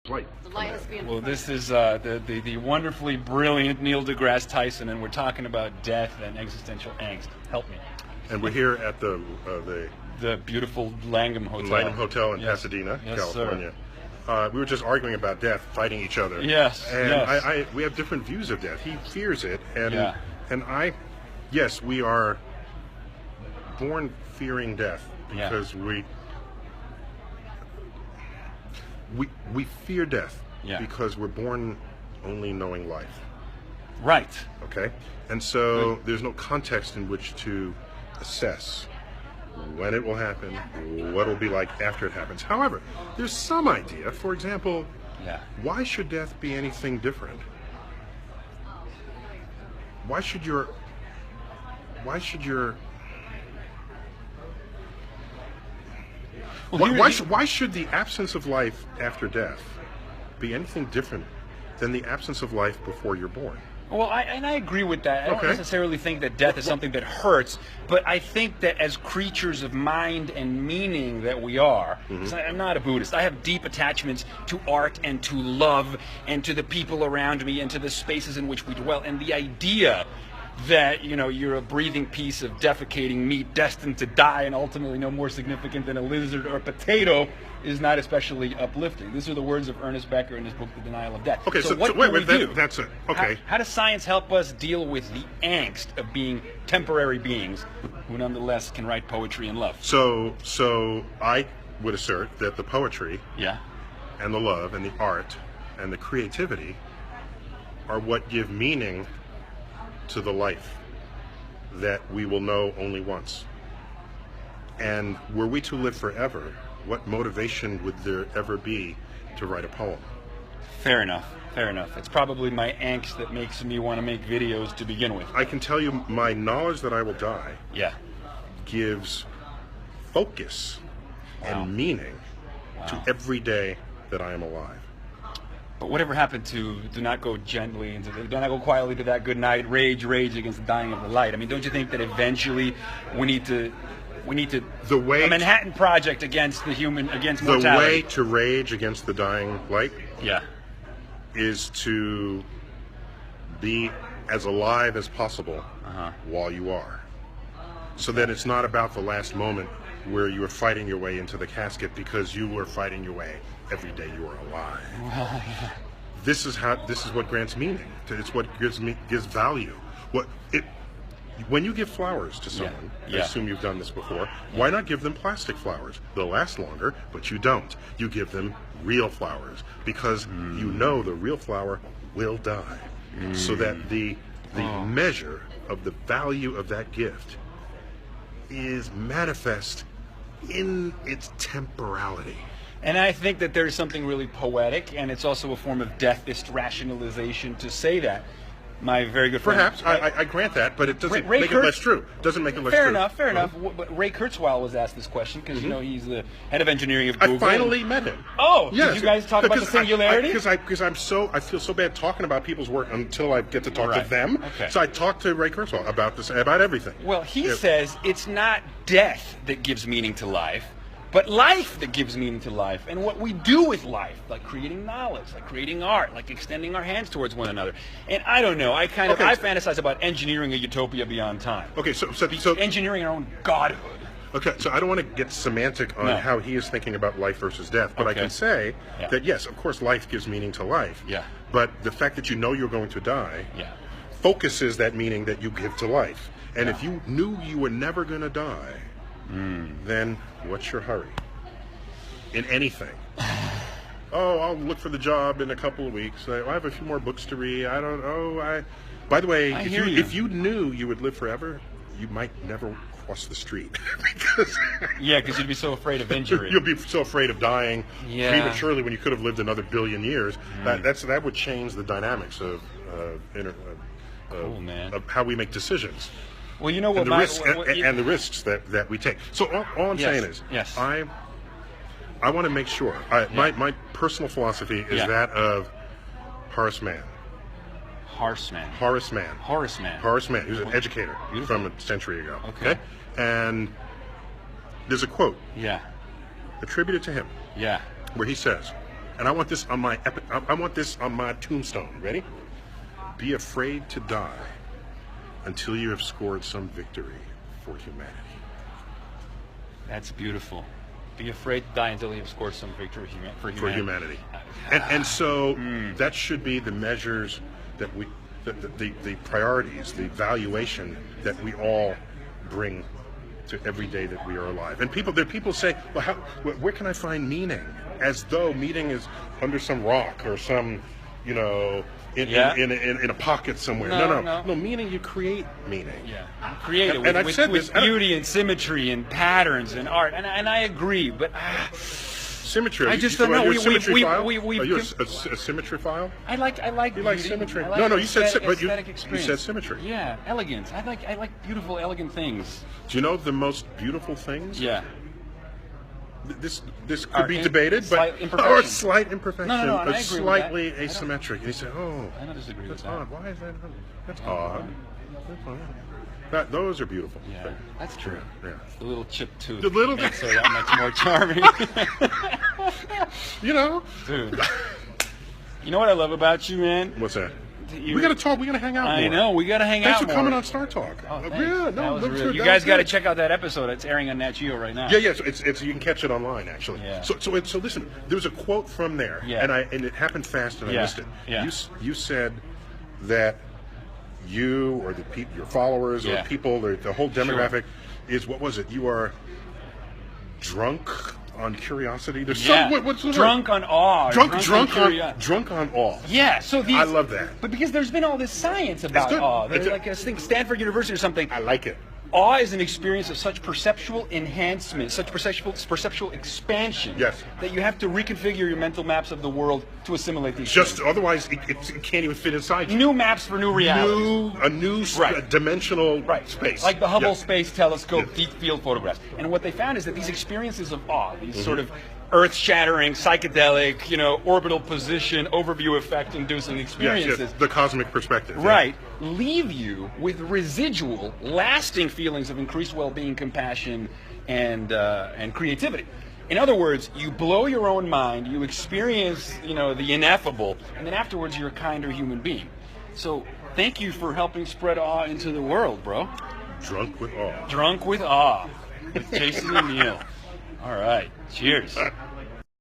Light. The light has to be in Well, this is the wonderfully brilliant Neil deGrasse Tyson, and we're talking about death and existential angst. Help me. And we're here at the beautiful Langham Hotel. Langham Hotel in Yes. Pasadena, Yes, California. We were just arguing about death, fighting each other. Yes, And yes. we have different views of death. He fears it, and Yeah. yes, we are born fearing death Yeah. because we fear death Yeah. because we're born only knowing life. Right. Okay? And so there's no context in which to assess when it will happen, what it will be like after it happens. However, there's some idea. For example, Yeah. why should death be anything different? Why should your Well, why should the absence of life after death be anything different than the absence of life before you're born? Well, I agree with that. I don't Okay. necessarily think that death is something that hurts, but I think that as creatures of mind and meaning that we are, 'cause I'm not a Buddhist, I have deep attachments to art and to love and to the people around me and to the spaces in which we dwell. And the idea that, you're a breathing piece of defecating meat destined to die and ultimately no more significant than a lizard or a potato is not especially uplifting. These are the words of Ernest Becker in his book, The Denial of Death. Okay, so what wait, do we do? that's it. Okay. How does science help us deal with the angst of being temporary beings who nonetheless can write poetry and love? So I would assert that the poetry Yeah. and the love and the art and the creativity are what give meaning to the life that we will know only once. And were we to live forever, what motivation would there ever be to write a poem? Fair enough. Fair enough. It's probably my angst that makes me want to make videos to begin with. I can tell you my knowledge that I will die Yeah. gives focus Wow. and meaning to Wow. every day that I am alive. But whatever happened to do not go gently into do not go quietly to that good night, rage against the dying of the light? I mean, don't you think that eventually we need to The way a Manhattan Project against against the mortality? way to rage against the dying light Yeah. is to be as alive as possible Uh-huh. while you are. So that it's not about the last moment where you are fighting your way into the casket because you were fighting your way every day you are alive. Well, yeah. This is what grants meaning. It's what gives value. When you give flowers to someone, Yeah. I assume you've done this before, why not give them plastic flowers? They'll last longer, but you don't. You give them real flowers because you know the real flower will die. So that the measure of the value of that gift is manifest in its temporality. And I think that there's something really poetic, and it's also a form of deathist rationalization to say that. My very good friend. Perhaps, I grant that, but it doesn't Ray make it Kurtz- less true. Doesn't make it less Fair true. enough, fair enough. But Ray Kurzweil was asked this question because he's the head of engineering of Google. I finally met him. Oh, Yes. did you guys talk about the singularity? Because I feel so bad talking about people's work until I get to talk Right. to them. Okay. So I talked to Ray Kurzweil about everything. Well, he Yeah. says it's not death that gives meaning to life, but life that gives meaning to life. And what we do with life, like creating knowledge, like creating art, like extending our hands towards one another. And I don't know, I fantasize about engineering a utopia beyond time. Okay, so Engineering our own godhood. okay, so I don't want to get semantic on No. how he is thinking about life versus death, but I Okay. can say Yeah. that yes, of course, life gives meaning to life. Yeah. But the fact that you know you're going to die Yeah. focuses that meaning that you give to life. And if you knew you were never going to die, then what's your hurry? In anything. Oh, I'll look for the job in a couple of weeks. I have a few more books to read. I don't know. By the way, I if hear you, you. if you knew you would live forever, you might never cross the street because Yeah, because you'd be so afraid of injury. you'll be so afraid of dying Yeah. prematurely when you could have lived another billion years. That would change the dynamics of Cool, man. of how we make decisions. Well, you know what, And the risks that we take. So all I'm Yes, saying is, yes. I want to make sure. My personal philosophy is Yeah. that of Horace Mann. Horace Mann. Horace Mann. Horace Mann. Horace Mann. He was an educator Beautiful. from a century ago. Okay. And there's a quote Yeah. attributed to him Yeah. where he says, And I want this on my I want this on my tombstone. Ready? Be afraid to die until you have scored some victory for humanity. That's beautiful. Be afraid to die until you have scored some victory for humanity. For humanity. And so that should be the measures that we, the priorities, the valuation that we all bring to every day that we are alive. And people say, well, where can I find meaning? As though meaning is under some rock or some, in a pocket somewhere. No. Meaning, you create meaning. Yeah, you create it with beauty and symmetry and patterns and art. And I agree, but symmetry. I just don't know. Are you a symmetry file? I like. You like symmetry? I like you said you said symmetry. Yeah, elegance. I like beautiful, elegant things. Do you know the most beautiful things? Yeah. This could be debated, but or a slight imperfection, No, but slightly asymmetric. And you say, I don't disagree with that. Odd. Why is that? That's odd. Those are beautiful. Yeah, that's true. Yeah. The little chipped tooth. The little makes her that much more charming. Dude. You know what I love about you, man? What's that? We gotta talk. We gotta hang out more. I know. We gotta hang out. Thanks for coming on Star Talk. Oh, thanks. Yeah, no, you guys got to check out that episode. It's airing on Nat Geo right now. Yeah. So it's you can catch it online actually. Yeah. So listen. There was a quote from there, and it happened fast, and I missed it. Yeah. You said that you or your followers or people, the whole demographic is, what was it? You are drunk on curiosity. There's what's the drunk word? on awe. Drunk on awe. Yeah. So I love that. But because there's been all this science about awe. There's like I think Stanford University or something. I like it. Awe is an experience of such perceptual enhancement, such perceptual expansion, that you have to reconfigure your mental maps of the world to assimilate these. Just otherwise, it can't even fit inside you. New maps for new realities. A new dimensional space. Like the Hubble Space Telescope deep field photographs. And what they found is that these experiences of awe, these sort of earth-shattering, psychedelic, orbital position, overview effect-inducing experiences. Yes, the cosmic perspective. Right. Leave you with residual, lasting feelings of increased well-being, compassion, and creativity. In other words, you blow your own mind, you experience, the ineffable, and then afterwards you're a kinder human being. So thank you for helping spread awe into the world, bro. Drunk with awe. Drunk with awe. With Jason and Neil. All right. Cheers.